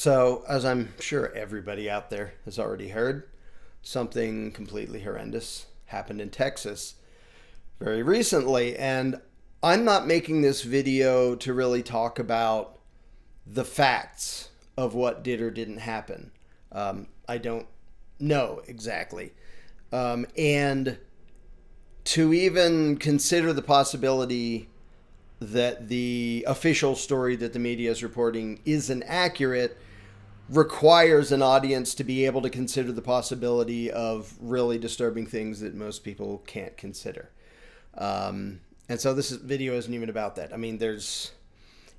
So, as I'm sure everybody out there has already heard, something completely horrendous happened in Texas very recently. And I'm not making this video to really talk about the facts of what did or didn't happen. I don't know exactly. And to even consider the possibility that the official story that the media is reporting isn't accurate requires an audience to be able to consider the possibility of really disturbing things that most people can't consider. And so this video isn't even about that. I mean, there's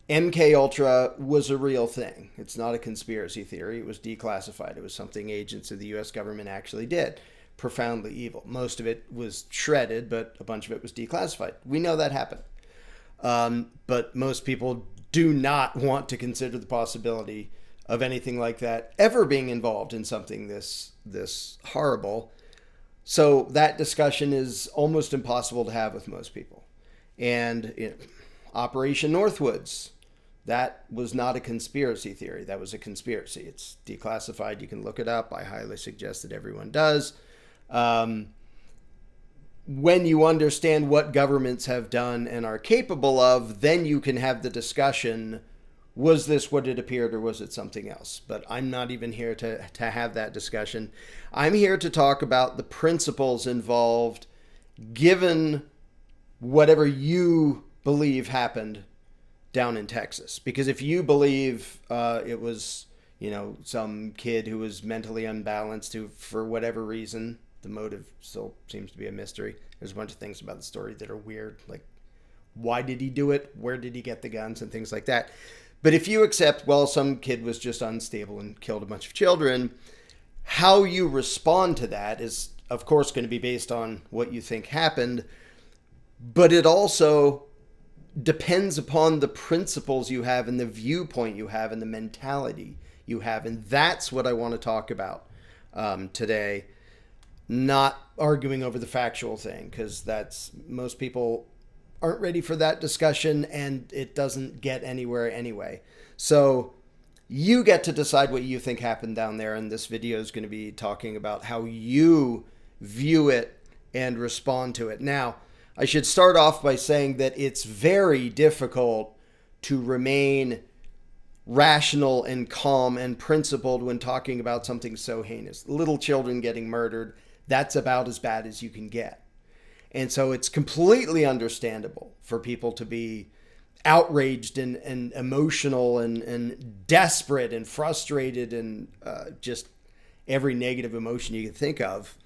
MK Ultra was a real thing. It's not a conspiracy theory. It was declassified. It was something agents of the US government actually did. Profoundly evil. Most of it was shredded, but a bunch of it was declassified. We know that happened. But most people do not want to consider the possibility of anything like that ever being involved in something this horrible. So that discussion is almost impossible to have with most people. And Operation Northwoods, that was not a conspiracy theory. That was a conspiracy. It's declassified. You can look it up. I highly suggest that everyone does. When you understand what governments have done and are capable of, then you can have the discussion, was this what it appeared or was it something else? But I'm not even here to have that discussion. I'm here to talk about the principles involved, given whatever you believe happened down in Texas. Because if you believe it was, some kid who was mentally unbalanced who, for whatever reason, the motive still seems to be a mystery. There's a bunch of things about the story that are weird, like why did he do it? Where did he get the guns and things like that? But if you accept, well, some kid was just unstable and killed a bunch of children, how you respond to that is, of course, going to be based on what you think happened. But it also depends upon the principles you have and the viewpoint you have and the mentality you have. And that's what I want to talk about today. Not arguing over the factual thing, because most people aren't ready for that discussion and it doesn't get anywhere anyway. So you get to decide what you think happened down there, and this video is going to be talking about how you view it and respond to it. Now, I should start off by saying that it's very difficult to remain rational and calm and principled when talking about something so heinous. Little children getting murdered, that's about as bad as you can get. And so it's completely understandable for people to be outraged and emotional and desperate and frustrated and just every negative emotion you can think of.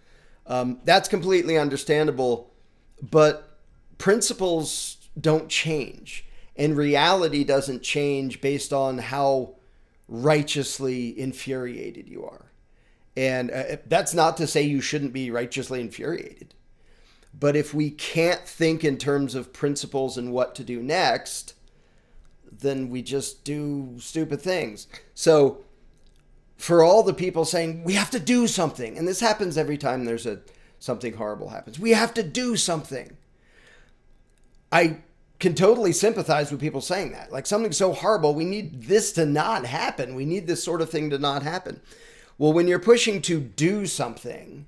That's completely understandable, but principles don't change. And reality doesn't change based on how righteously infuriated you are. And that's not to say you shouldn't be righteously infuriated. But if we can't think in terms of principles and what to do next, then we just do stupid things. So for all the people saying, we have to do something, and this happens every time there's something horrible happens. We have to do something. I can totally sympathize with people saying that. Like, something so horrible, we need this to not happen. We need this sort of thing to not happen. Well, when you're pushing to do something,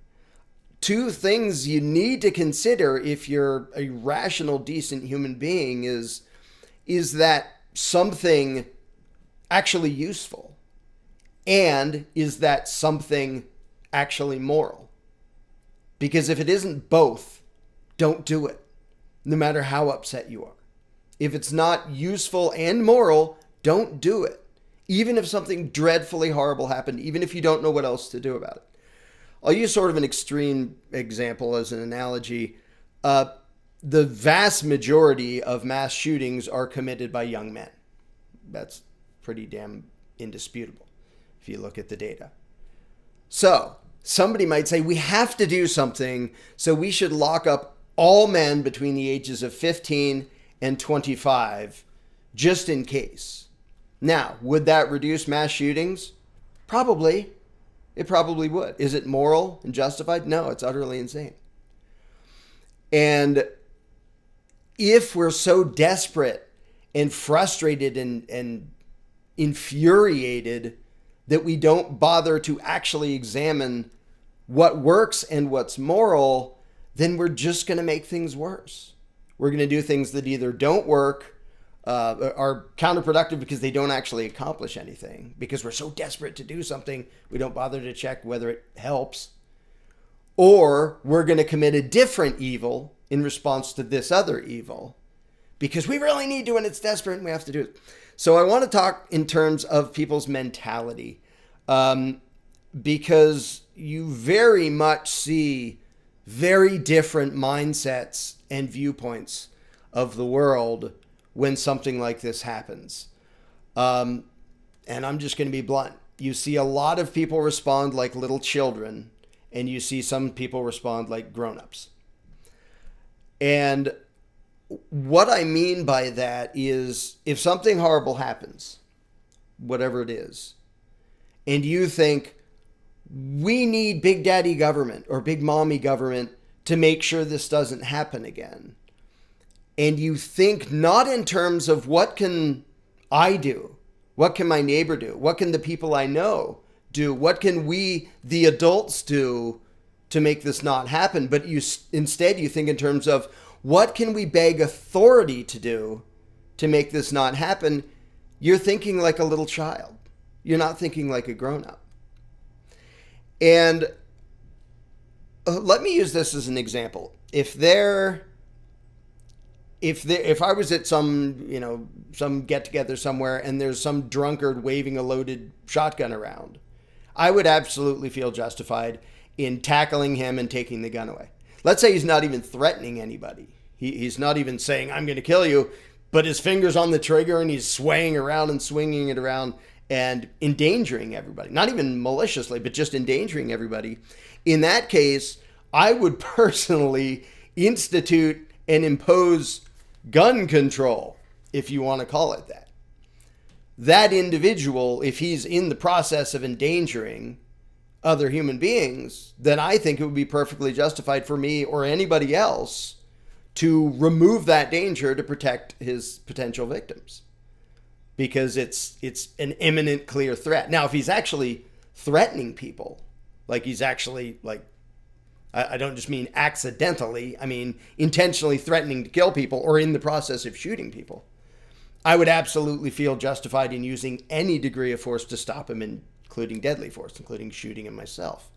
two things you need to consider if you're a rational, decent human being is that something actually useful? And is that something actually moral? Because if it isn't both, don't do it, no matter how upset you are. If it's not useful and moral, don't do it. Even if something dreadfully horrible happened, even if you don't know what else to do about it. I'll use sort of an extreme example as an analogy. The vast majority of mass shootings are committed by young men. That's pretty damn indisputable if you look at the data. So somebody might say, we have to do something, so we should lock up all men between the ages of 15 and 25, just in case. Now, would that reduce mass shootings? Probably. It probably would. Is it moral and justified? No, it's utterly insane. And if we're so desperate and frustrated and infuriated that we don't bother to actually examine what works and what's moral, then we're just going to make things worse. We're going to do things that either don't work, are counterproductive because they don't actually accomplish anything. Because we're so desperate to do something, we don't bother to check whether it helps. Or we're going to commit a different evil in response to this other evil because we really need to and it's desperate and we have to do it. So I want to talk in terms of people's mentality, because you very much see very different mindsets and viewpoints of the world when something like this happens. And I'm just going to be blunt. You see a lot of people respond like little children, and you see some people respond like grown-ups. And what I mean by that is if something horrible happens, whatever it is, and you think, we need big daddy government or big mommy government to make sure this doesn't happen again. And you think not in terms of what can I do? What can my neighbor do? What can the people I know do? What can we, the adults, do to make this not happen? But instead you think in terms of what can we beg authority to do to make this not happen? You're thinking like a little child. You're not thinking like a grown-up. And let me use this as an example. If I was at some get together somewhere and there's some drunkard waving a loaded shotgun around, I would absolutely feel justified in tackling him and taking the gun away. Let's say he's not even threatening anybody. He's not even saying, I'm going to kill you, but his finger's on the trigger and he's swaying around and swinging it around and endangering everybody. Not even maliciously, but just endangering everybody. In that case, I would personally institute and impose gun control, if you want to call it that. That individual, if he's in the process of endangering other human beings, then I think it would be perfectly justified for me or anybody else to remove that danger to protect his potential victims. Because it's an imminent, clear threat. Now, if he's actually threatening people, like he's actually, like, I don't just mean accidentally, I mean intentionally threatening to kill people or in the process of shooting people, I would absolutely feel justified in using any degree of force to stop him, including deadly force, including shooting him myself.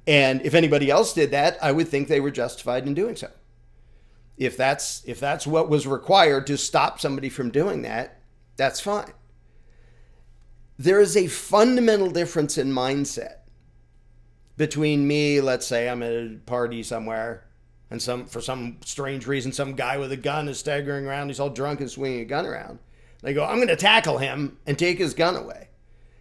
And if anybody else did that, I would think they were justified in doing so. If that's what was required to stop somebody from doing that, that's fine. There is a fundamental difference in mindset between me, let's say I'm at a party somewhere, and for some strange reason, some guy with a gun is staggering around, he's all drunk and swinging a gun around. And I go, I'm going to tackle him and take his gun away.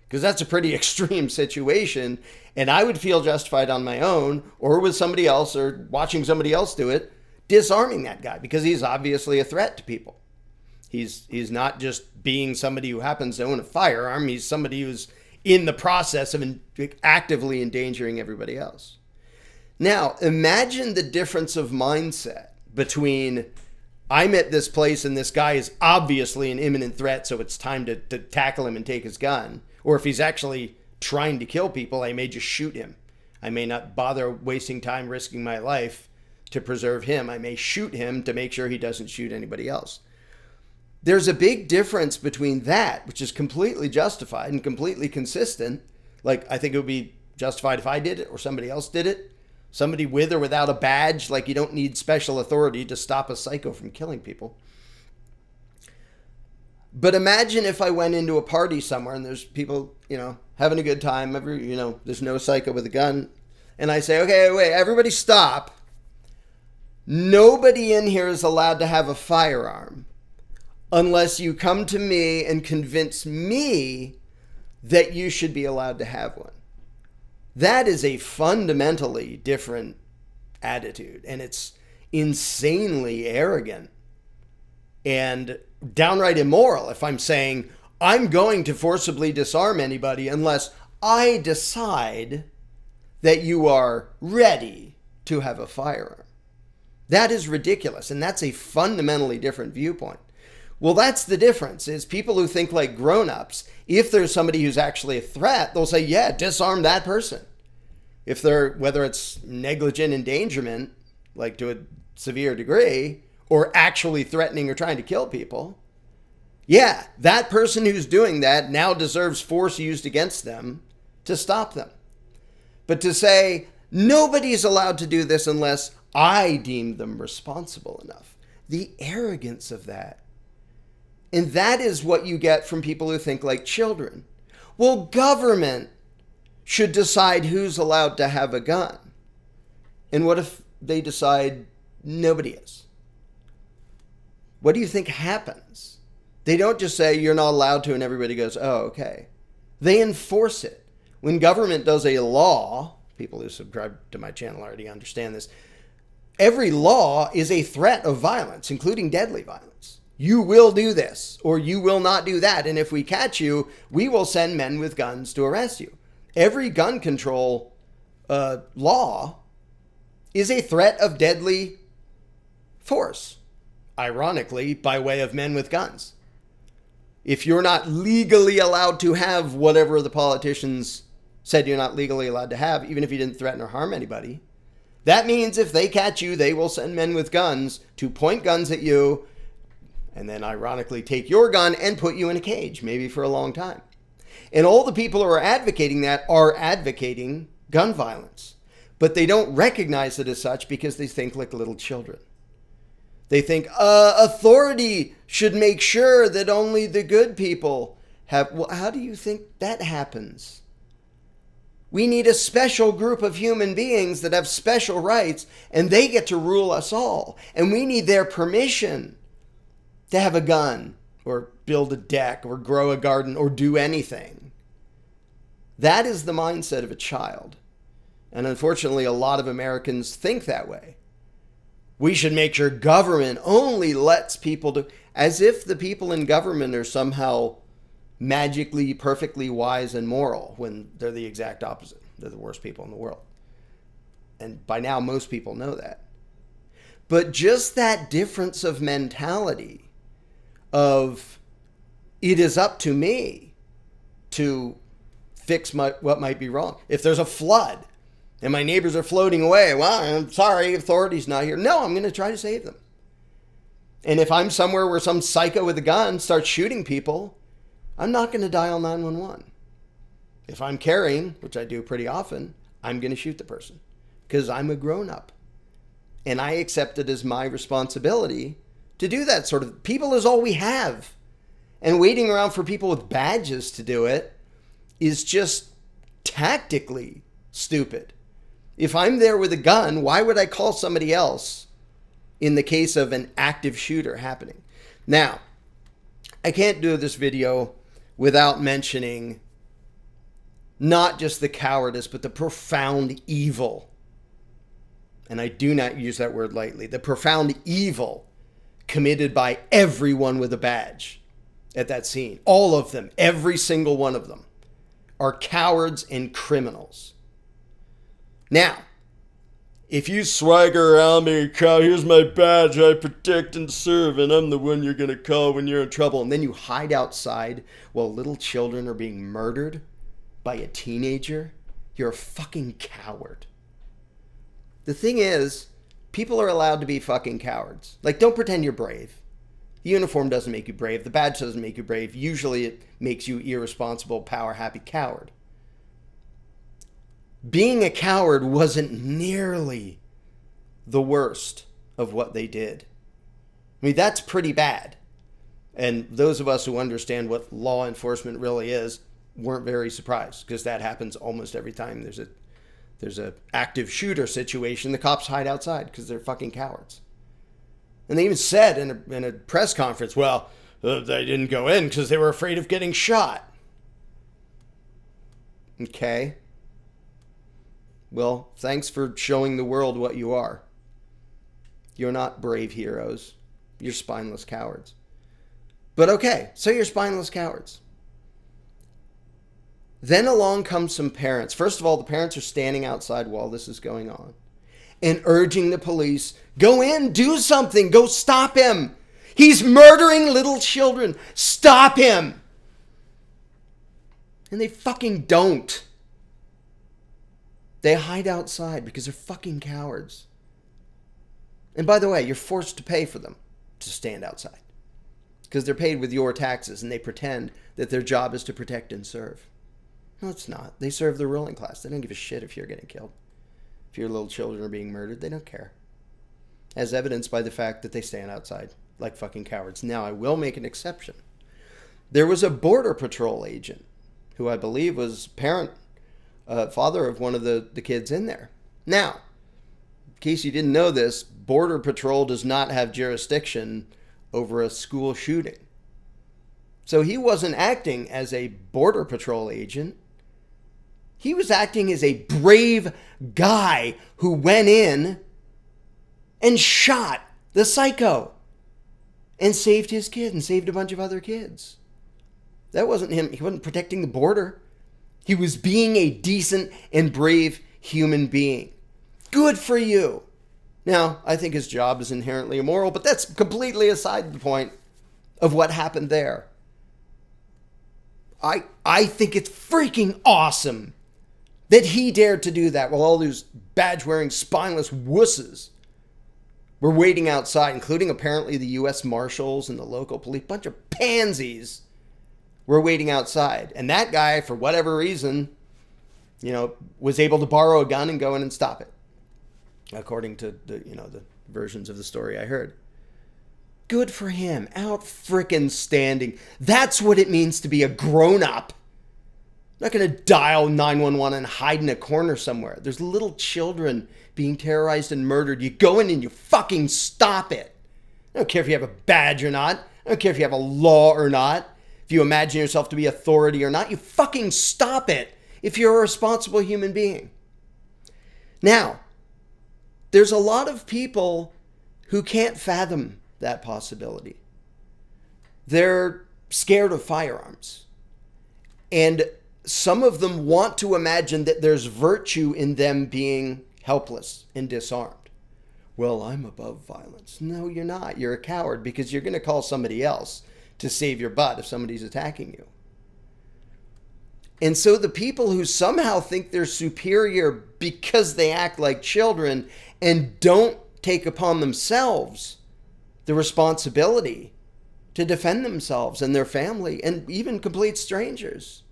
Because that's a pretty extreme situation, and I would feel justified on my own, or with somebody else, or watching somebody else do it, disarming that guy, because he's obviously a threat to people. He's not just being somebody who happens to own a firearm. He's somebody who's in the process of actively endangering everybody else. Now, imagine the difference of mindset between I'm at this place and this guy is obviously an imminent threat, so it's time to tackle him and take his gun. Or if he's actually trying to kill people, I may just shoot him. I may not bother wasting time risking my life to preserve him. I may shoot him to make sure he doesn't shoot anybody else. There's a big difference between that, which is completely justified and completely consistent. Like, I think it would be justified if I did it or somebody else did it. Somebody with or without a badge. Like, you don't need special authority to stop a psycho from killing people. But imagine if I went into a party somewhere and there's people, having a good time. There's no psycho with a gun. And I say, okay, wait, everybody stop. Nobody in here is allowed to have a firearm unless you come to me and convince me that you should be allowed to have one. That is a fundamentally different attitude, and it's insanely arrogant and downright immoral if I'm saying I'm going to forcibly disarm anybody unless I decide that you are ready to have a firearm. That is ridiculous, and that's a fundamentally different viewpoint. Well, that's the difference, is people who think like grown-ups, if there's somebody who's actually a threat, they'll say, yeah, disarm that person. If they're, whether it's negligent endangerment, like to a severe degree, or actually threatening or trying to kill people, yeah, that person who's doing that now deserves force used against them to stop them. But to say, nobody's allowed to do this unless I deem them responsible enough. The arrogance of that. And that is what you get from people who think like children. Well, government should decide who's allowed to have a gun. And what if they decide nobody is? What do you think happens? They don't just say you're not allowed to and everybody goes, oh, okay. They enforce it. When government does a law, people who subscribe to my channel already understand this, every law is a threat of violence, including deadly violence. You will do this, or you will not do that. And if we catch you, we will send men with guns to arrest you. Every gun control law is a threat of deadly force, ironically, by way of men with guns. If you're not legally allowed to have whatever the politicians said you're not legally allowed to have, even if you didn't threaten or harm anybody, that means if they catch you, they will send men with guns to point guns at you and then ironically take your gun and put you in a cage, maybe for a long time. And all the people who are advocating that are advocating gun violence, but they don't recognize it as such because they think like little children. They think authority should make sure that only the good people have. Well, how do you think that happens? We need a special group of human beings that have special rights, and they get to rule us all. And we need their permission to have a gun or build a deck or grow a garden or do anything. That is the mindset of a child. And unfortunately, a lot of Americans think that way. We should make sure government only lets people do, as if the people in government are somehow magically, perfectly wise and moral, when they're the exact opposite. They're the worst people in the world. And by now, most people know that. But just that difference of mentality of it is up to me to fix what might be wrong. If there's a flood and my neighbors are floating away, well, I'm sorry, authority's not here. No, I'm going to try to save them. And if I'm somewhere where some psycho with a gun starts shooting people, I'm not going to dial 911. If I'm carrying, which I do pretty often, I'm going to shoot the person because I'm a grown-up. And I accept it as my responsibility to do that sort of. People is all we have. And waiting around for people with badges to do it is just tactically stupid. If I'm there with a gun, why would I call somebody else in the case of an active shooter happening? Now, I can't do this video without mentioning not just the cowardice, but the profound evil. And I do not use that word lightly. The profound evil committed by everyone with a badge at that scene. All of them, every single one of them, are cowards and criminals. Now, if you swagger around me, here's my badge, I protect and serve, and I'm the one you're going to call when you're in trouble, and then you hide outside while little children are being murdered by a teenager, you're a fucking coward. The thing is, people are allowed to be fucking cowards. Like, don't pretend you're brave. The uniform doesn't make you brave. The badge doesn't make you brave. Usually it makes you irresponsible, power-happy coward. Being a coward wasn't nearly the worst of what they did. I mean, that's pretty bad. And those of us who understand what law enforcement really is weren't very surprised, because that happens almost every time there's a active shooter situation. The cops hide outside because they're fucking cowards. And they even said in a press conference, well, they didn't go in because they were afraid of getting shot. Okay. Well, thanks for showing the world what you are. You're not brave heroes. You're spineless cowards. But okay, so you're spineless cowards. Then along come some parents. First of all, the parents are standing outside while this is going on and urging the police, go in, do something, go stop him. He's murdering little children. Stop him. And they fucking don't. They hide outside because they're fucking cowards. And by the way, you're forced to pay for them to stand outside. Because they're paid with your taxes and they pretend that their job is to protect and serve. No, it's not. They serve the ruling class. They don't give a shit if you're getting killed. If your little children are being murdered, they don't care. As evidenced by the fact that they stand outside like fucking cowards. Now, I will make an exception. There was a Border Patrol agent who I believe was father of one of the kids in there. Now, in case you didn't know this, Border Patrol does not have jurisdiction over a school shooting. So he wasn't acting as a Border Patrol agent. He was acting as a brave guy who went in and shot the psycho and saved his kid and saved a bunch of other kids. That wasn't him. He wasn't protecting the border. He was being a decent and brave human being. Good for you. Now, I think his job is inherently immoral, but that's completely aside the point of what happened there. I think it's freaking awesome that he dared to do that while all those badge-wearing, spineless wusses were waiting outside, including apparently the U.S. Marshals and the local police. Bunch of pansies were waiting outside. And that guy, for whatever reason, was able to borrow a gun and go in and stop it. According to the versions of the story I heard. Good for him. Out frickin' standing. That's what it means to be a grown-up. Not going to dial 911 and hide in a corner somewhere. There's little children being terrorized and murdered. You go in and you fucking stop it. I don't care if you have a badge or not. I don't care if you have a law or not. If you imagine yourself to be authority or not. You fucking stop it if you're a responsible human being. Now, there's a lot of people who can't fathom that possibility. They're scared of firearms. And some of them want to imagine that there's virtue in them being helpless and disarmed. Well, I'm above violence. No, you're not. You're a coward because you're going to call somebody else to save your butt if somebody's attacking you. And so the people who somehow think they're superior because they act like children and don't take upon themselves the responsibility to defend themselves and their family and even complete strangers.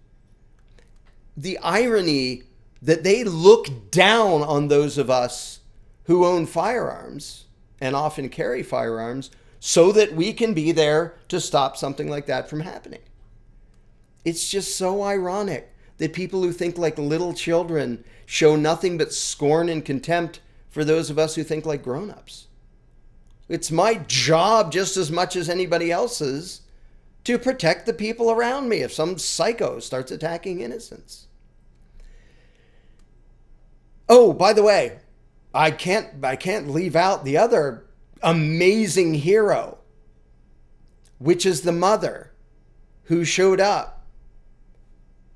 The irony that they look down on those of us who own firearms and often carry firearms so that we can be there to stop something like that from happening. It's just so ironic that people who think like little children show nothing but scorn and contempt for those of us who think like grown-ups. It's my job just as much as anybody else's to protect the people around me if some psycho starts attacking innocents. Oh, by the way, I can't leave out the other amazing hero, which is the mother who showed up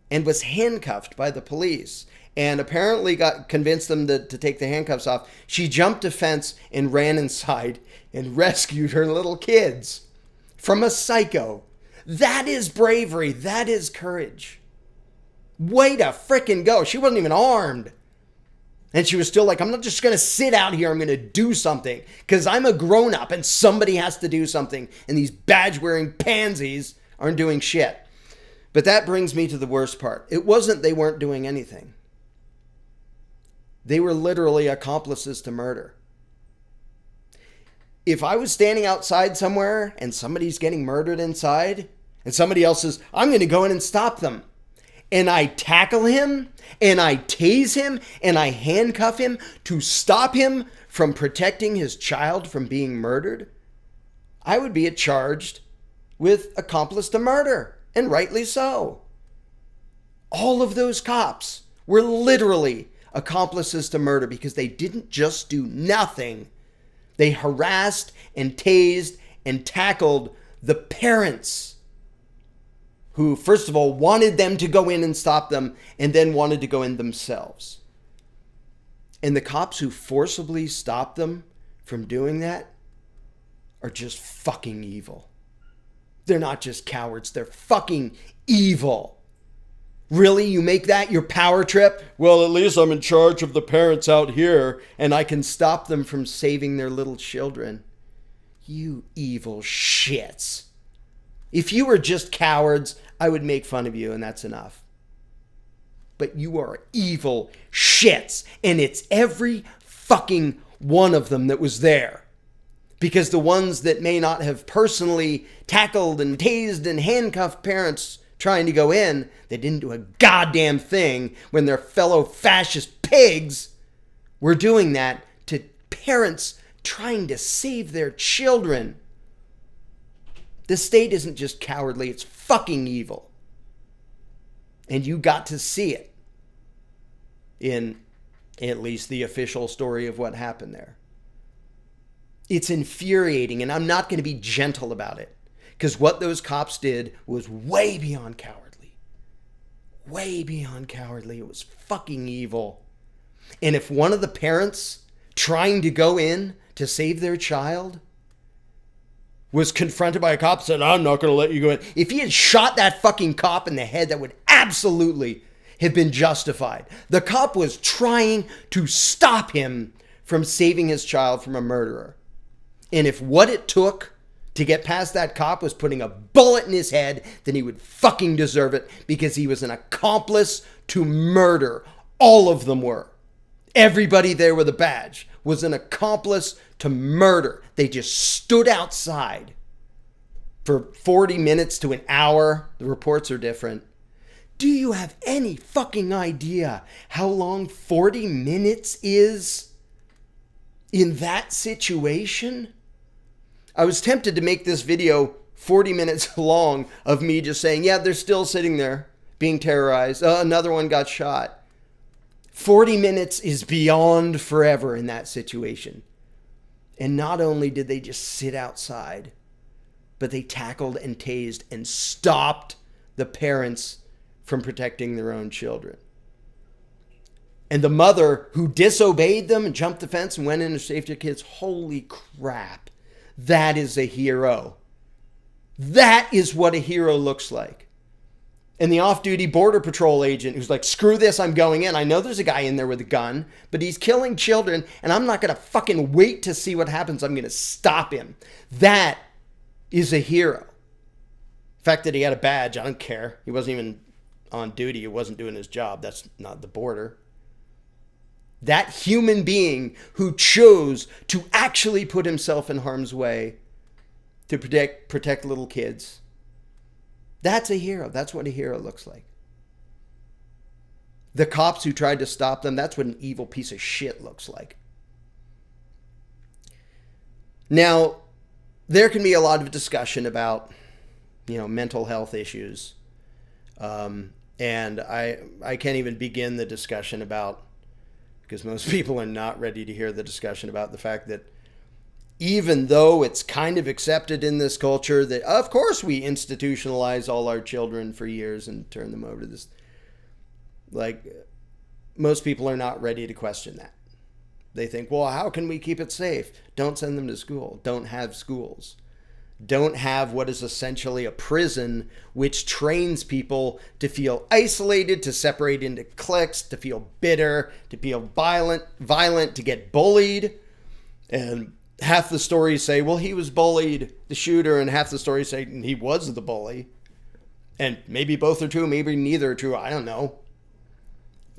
and was handcuffed by the police and apparently convinced them to take the handcuffs off. She jumped a fence and ran inside and rescued her little kids from a psycho. That is bravery. That is courage. Way to frickin' go. She wasn't even armed. And she was still like, I'm not just going to sit out here. I'm going to do something because I'm a grown-up and somebody has to do something. And these badge-wearing pansies aren't doing shit. But that brings me to the worst part. It wasn't they weren't doing anything. They were literally accomplices to murder. If I was standing outside somewhere and somebody's getting murdered inside and somebody else says, I'm going to go in and stop them. And I tackle him and I tase him and I handcuff him to stop him from protecting his child from being murdered, I would be charged with accomplice to murder, and rightly so. All of those cops were literally accomplices to murder because they didn't just do nothing. They harassed and tased and tackled the parents who, first of all, wanted them to go in and stop them and then wanted to go in themselves. And the cops who forcibly stopped them from doing that, are just fucking evil. They're not just cowards. They're fucking evil. Really? You make that your power trip? Well, at least I'm in charge of the parents out here and I can stop them from saving their little children. You evil shits. If you were just cowards, I would make fun of you and that's enough. But you are evil shits. And it's every fucking one of them that was there. Because the ones that may not have personally tackled and tased and handcuffed parents trying to go in, they didn't do a goddamn thing when their fellow fascist pigs were doing that to parents trying to save their children. The state isn't just cowardly, it's fucking evil. And you got to see it in at least the official story of what happened there. It's infuriating, and I'm not going to be gentle about it. Because what those cops did was way beyond cowardly. Way beyond cowardly. It was fucking evil. And if one of the parents trying to go in to save their child was confronted by a cop and said, I'm not going to let you go in. If he had shot that fucking cop in the head, that would absolutely have been justified. The cop was trying to stop him from saving his child from a murderer. And if what it took to get past that cop was putting a bullet in his head, then he would fucking deserve it because he was an accomplice to murder. All of them were. Everybody there with a badge was an accomplice to murder. They just stood outside for 40 minutes to an hour. The reports are different. Do you have any fucking idea how long 40 minutes is in that situation? I was tempted to make this video 40 minutes long of me just saying, yeah, they're still sitting there being terrorized. Another one got shot. 40 minutes is beyond forever in that situation. And not only did they just sit outside, but they tackled and tased and stopped the parents from protecting their own children. And the mother who disobeyed them and jumped the fence and went in to save their kids, holy crap. That is a hero. That is what a hero looks like. And the off-duty Border Patrol agent who's like, screw this, I'm going in. I know there's a guy in there with a gun, but he's killing children, and I'm not going to fucking wait to see what happens. I'm going to stop him. That is a hero. The fact that he had a badge, I don't care. He wasn't even on duty. He wasn't doing his job. That's not the border. That human being who chose to actually put himself in harm's way to protect little kids. That's a hero. That's what a hero looks like. The cops who tried to stop them, that's what an evil piece of shit looks like. Now, there can be a lot of discussion about, mental health issues. And I can't even begin the discussion about, because most people are not ready to hear the discussion about the fact that even though it's kind of accepted in this culture that, of course, we institutionalize all our children for years and turn them over to this, most people are not ready to question that. They think, well, how can we keep it safe? Don't send them to school. Don't have schools. Don't have what is essentially a prison, which trains people to feel isolated, to separate into cliques, to feel bitter, to feel violent, to get bullied. And half the stories say, well, he was bullied, the shooter, and half the stories say he was the bully. And maybe both are true, maybe neither are true, I don't know.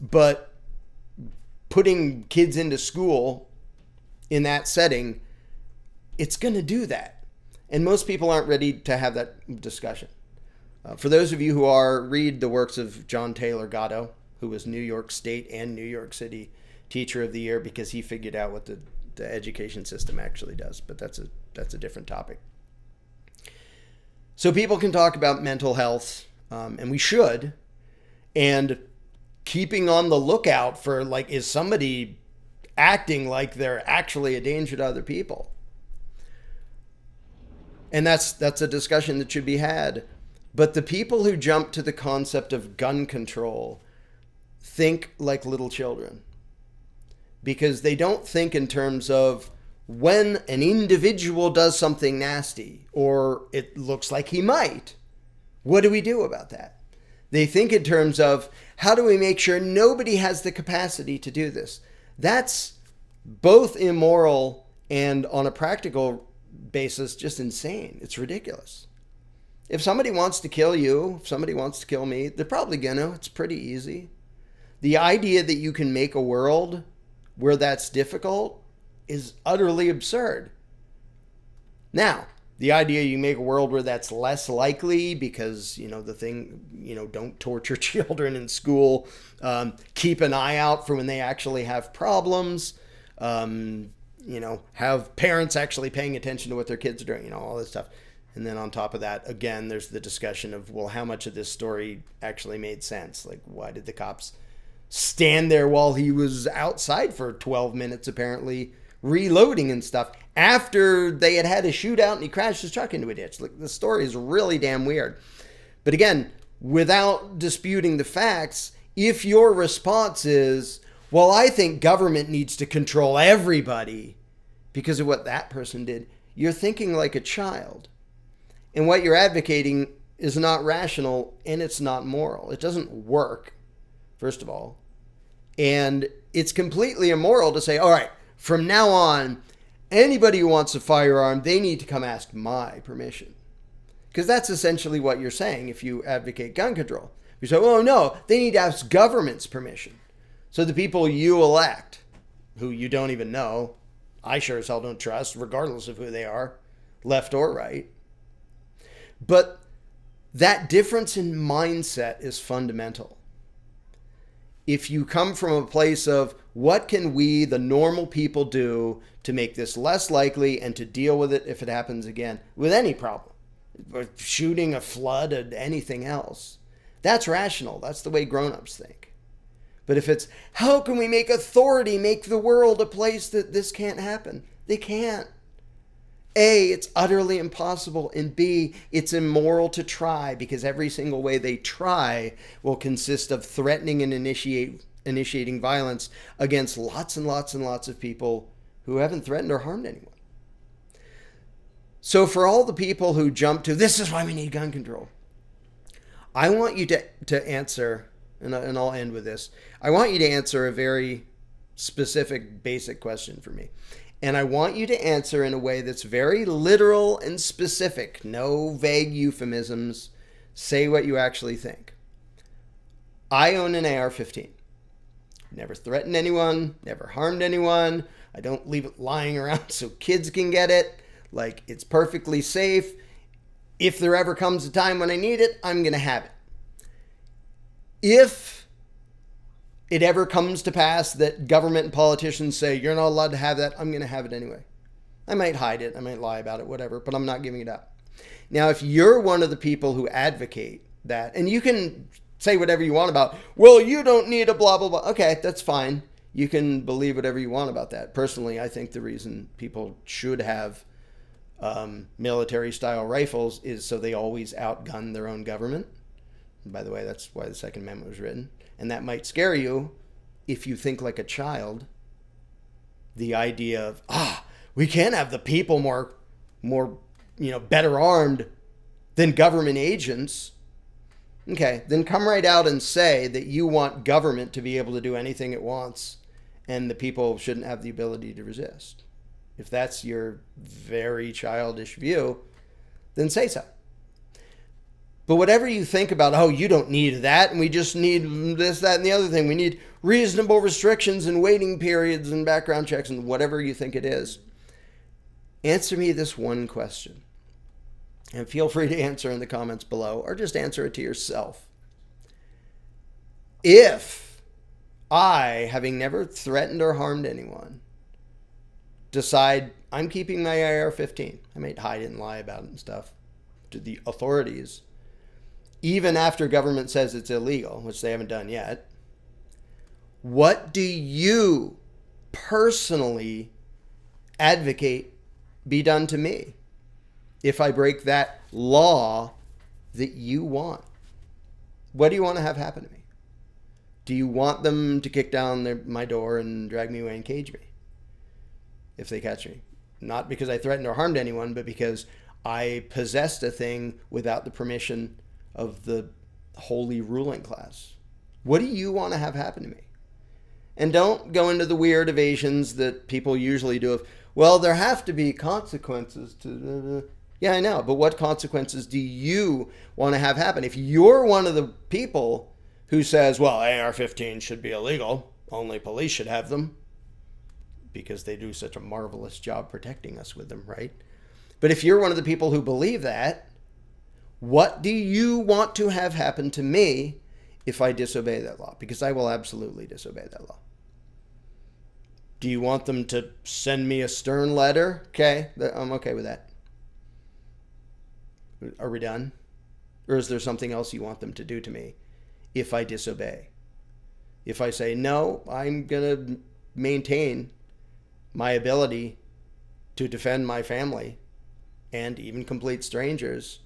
But putting kids into school in that setting, it's going to do that. And most people aren't ready to have that discussion. For those of you who are, read the works of John Taylor Gatto, who was New York State and New York City Teacher of the Year because he figured out what the education system actually does. But that's a different topic. So people can talk about mental health, and we should. And keeping on the lookout for, is somebody acting like they're actually a danger to other people? And that's a discussion that should be had. But the people who jump to the concept of gun control think like little children. Because they don't think in terms of when an individual does something nasty, or it looks like he might, what do we do about that? They think in terms of, how do we make sure nobody has the capacity to do this? That's both immoral and, on a practical basis, just insane. It's ridiculous. If somebody wants to kill you, if somebody wants to kill me, they're probably gonna. It's pretty easy. The idea that you can make a world where that's difficult is utterly absurd. Now, the idea you make a world where that's less likely because, the thing, don't torture children in school, keep an eye out for when they actually have problems, have parents actually paying attention to what their kids are doing, all this stuff. And then on top of that, again, there's the discussion of, well, how much of this story actually made sense? Like, why did the cops stand there while he was outside for 12 minutes, apparently, reloading and stuff, after they had a shootout and he crashed his truck into a ditch? Like, the story is really damn weird. But again, without disputing the facts, if your response is, well, I think government needs to control everybody because of what that person did, you're thinking like a child. And what you're advocating is not rational, and it's not moral. It doesn't work, first of all. And it's completely immoral to say, all right, from now on, anybody who wants a firearm, they need to come ask my permission. Because that's essentially what you're saying if you advocate gun control. You say, oh, no, they need to ask government's permission. So the people you elect, who you don't even know, I sure as hell don't trust, regardless of who they are, left or right. But that difference in mindset is fundamental. If you come from a place of, what can we, the normal people, do to make this less likely and to deal with it if it happens again, with any problem, shooting, a flood, or anything else, that's rational. That's the way grown-ups think. But if it's, how can we make authority make the world a place that this can't happen? They can't. A, it's utterly impossible, and B, it's immoral to try, because every single way they try will consist of threatening and initiating violence against lots and lots and lots of people who haven't threatened or harmed anyone. So for all the people who jump to, this is why we need gun control, I want you to answer, and I'll end with this, I want you to answer a very specific, basic question for me. And I want you to answer in a way that's very literal and specific. No vague euphemisms. Say what you actually think. I own an AR-15. Never threatened anyone. Never harmed anyone. I don't leave it lying around so kids can get it. Like, it's perfectly safe. If there ever comes a time when I need it, I'm going to have it. If it ever comes to pass that government and politicians say, you're not allowed to have that, I'm going to have it anyway. I might hide it, I might lie about it, whatever, but I'm not giving it up. Now, if you're one of the people who advocate that, and you can say whatever you want about, well, you don't need a blah, blah, blah. Okay, that's fine. You can believe whatever you want about that. Personally, I think the reason people should have military-style rifles is so they always outgun their own government. And by the way, that's why the Second Amendment was written. And that might scare you if you think like a child. The idea of, we can't have the people more, better armed than government agents. Okay, then come right out and say that you want government to be able to do anything it wants and the people shouldn't have the ability to resist. If that's your very childish view, then say so. But whatever you think about, you don't need that, and we just need this, that, and the other thing. We need reasonable restrictions and waiting periods and background checks and whatever you think it is. Answer me this one question. And feel free to answer in the comments below, or just answer it to yourself. If I, having never threatened or harmed anyone, decide I'm keeping my AR-15, I might hide it and lie about it and stuff to the authorities, even after government says it's illegal, which they haven't done yet, what do you personally advocate be done to me if I break that law that you want? What do you want to have happen to me? Do you want them to kick down my door and drag me away and cage me if they catch me? not because I threatened or harmed anyone, but because I possessed a thing without the permission of the holy ruling class. What do you want to have happen to me? And don't go into the weird evasions that people usually do of, well, there have to be consequences to... Yeah, I know, but what consequences do you want to have happen? If you're one of the people who says, well, AR-15 should be illegal, only police should have them, because they do such a marvelous job protecting us with them, right? But if you're one of the people who believe that, what do you want to have happen to me if I disobey that law? Because I will absolutely disobey that law. Do you want them to send me a stern letter? Okay, I'm okay with that. Are we done? Or is there something else you want them to do to me if I disobey? If I say, no, I'm going to maintain my ability to defend my family and even complete strangers,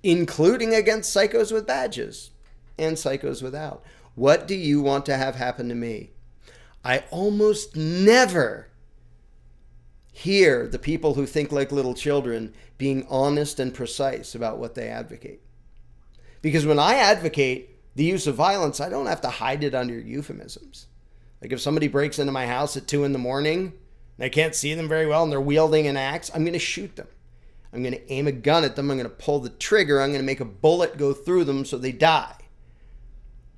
including against psychos with badges and psychos without. What do you want to have happen to me? I almost never hear the people who think like little children being honest and precise about what they advocate. Because when I advocate the use of violence, I don't have to hide it under euphemisms. Like if somebody breaks into my house at 2 a.m. and I can't see them very well and they're wielding an axe, I'm going to shoot them. I'm going to aim a gun at them. I'm going to pull the trigger. I'm going to make a bullet go through them so they die.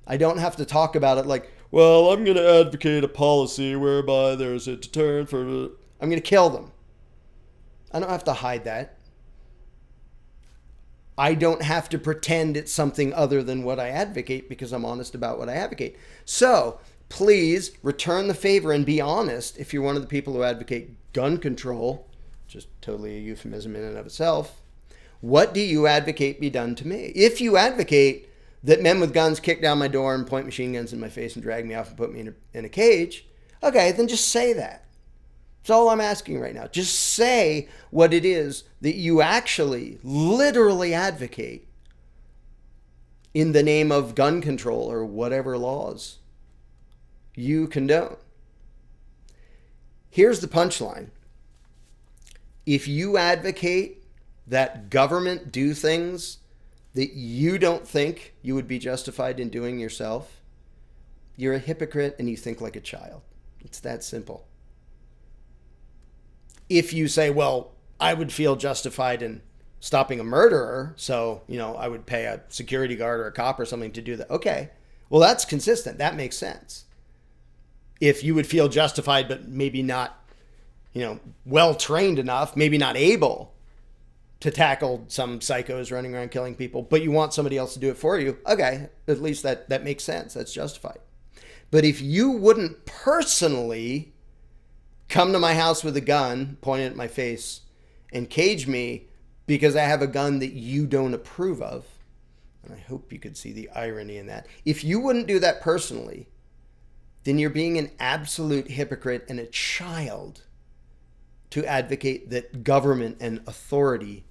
I don't have to talk about it like, well, I'm going to advocate a policy whereby there's a deterrent for... I'm going to kill them. I don't have to hide that. I don't have to pretend it's something other than what I advocate because I'm honest about what I advocate. So please return the favor and be honest if you're one of the people who advocate gun control, which is totally a euphemism in and of itself. What do you advocate be done to me? If you advocate that men with guns kick down my door and point machine guns in my face and drag me off and put me in a cage, okay, then just say that. That's all I'm asking right now. Just say what it is that you actually, literally advocate in the name of gun control or whatever laws you condone. Here's the punchline. If you advocate that government do things that you don't think you would be justified in doing yourself, you're a hypocrite and you think like a child. It's that simple. If you say, well, I would feel justified in stopping a murderer, so, I would pay a security guard or a cop or something to do that. Okay, well, that's consistent. That makes sense. If you would feel justified, but maybe not, well-trained enough, maybe not able to tackle some psychos running around killing people, but you want somebody else to do it for you, okay, at least that makes sense. That's justified. But if you wouldn't personally come to my house with a gun pointed at my face and cage me because I have a gun that you don't approve of, and I hope you could see the irony in that. If you wouldn't do that personally, then you're being an absolute hypocrite and a child to advocate that government and authority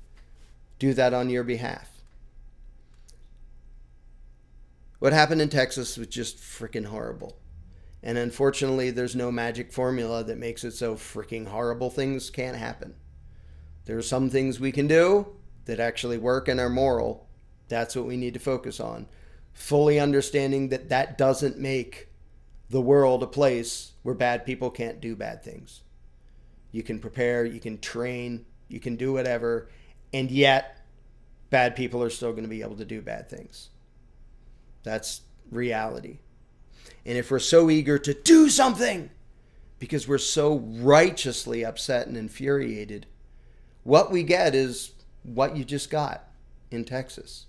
do that on your behalf. What happened in Texas was just freaking horrible. And unfortunately, there's no magic formula that makes it so freaking horrible things can't happen. There are some things we can do that actually work and are moral. That's what we need to focus on. Fully understanding that that doesn't make the world a place where bad people can't do bad things. You can prepare, you can train, you can do whatever, and yet bad people are still going to be able to do bad things. That's reality. And if we're so eager to do something because we're so righteously upset and infuriated, what we get is what you just got in Texas.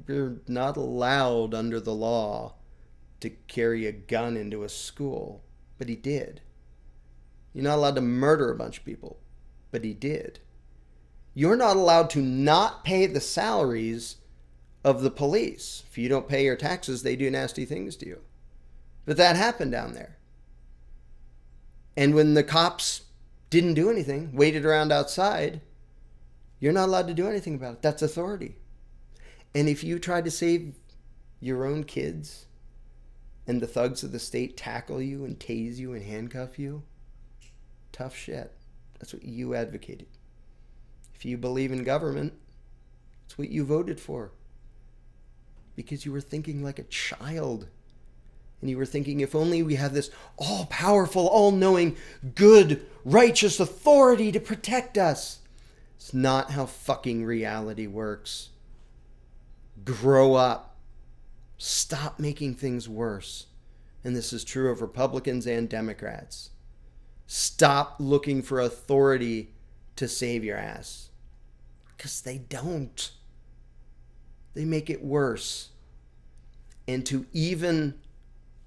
You're not allowed under the law to carry a gun into a school, but he did. You're not allowed to murder a bunch of people, but he did. You're not allowed to not pay the salaries of the police. If you don't pay your taxes, they do nasty things to you. But that happened down there. And when the cops didn't do anything, waited around outside, you're not allowed to do anything about it. That's authority. And if you try to save your own kids and the thugs of the state tackle you and tase you and handcuff you, tough shit. That's what you advocated. If you believe in government, it's what you voted for. Because you were thinking like a child. And you were thinking, if only we had this all-powerful, all-knowing, good, righteous authority to protect us. It's not how fucking reality works. Grow up. Stop making things worse. And this is true of Republicans and Democrats. Stop looking for authority to save your ass. Because they don't. They make it worse. And to even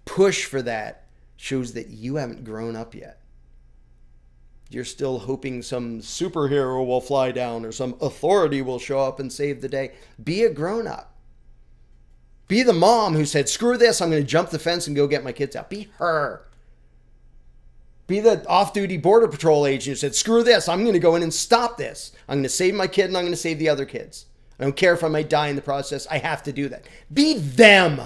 push for that shows that you haven't grown up yet. You're still hoping some superhero will fly down or some authority will show up and save the day. Be a grown-up. Be the mom who said, screw this, I'm going to jump the fence and go get my kids out. Be her. Be the off-duty Border Patrol agent who said, screw this, I'm going to go in and stop this. I'm going to save my kid and I'm going to save the other kids. I don't care if I might die in the process. I have to do that. Be them.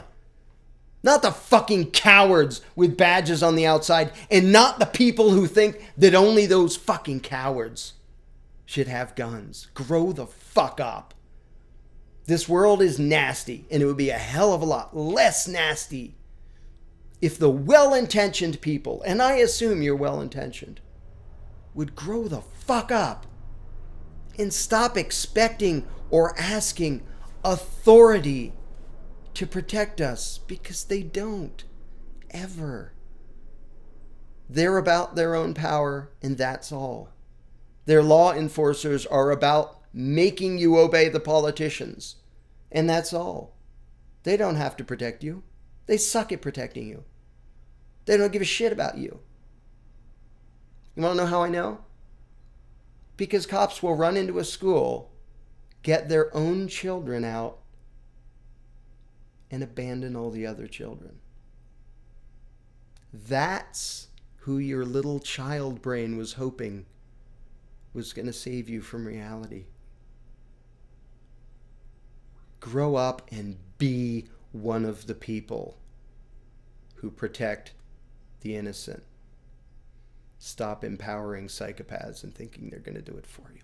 Not the fucking cowards with badges on the outside, and not the people who think that only those fucking cowards should have guns. Grow the fuck up. This world is nasty, and it would be a hell of a lot less nasty if the well-intentioned people, and I assume you're well-intentioned, would grow the fuck up and stop expecting or asking authority to protect us, because they don't, ever. They're about their own power, and that's all. Their law enforcers are about making you obey the politicians, and that's all. They don't have to protect you. They suck at protecting you. They don't give a shit about you. You want to know how I know? Because cops will run into a school, get their own children out, and abandon all the other children. That's who your little child brain was hoping was going to save you from reality. Grow up and be one of the people who protect the innocent. Stop empowering psychopaths and thinking they're going to do it for you.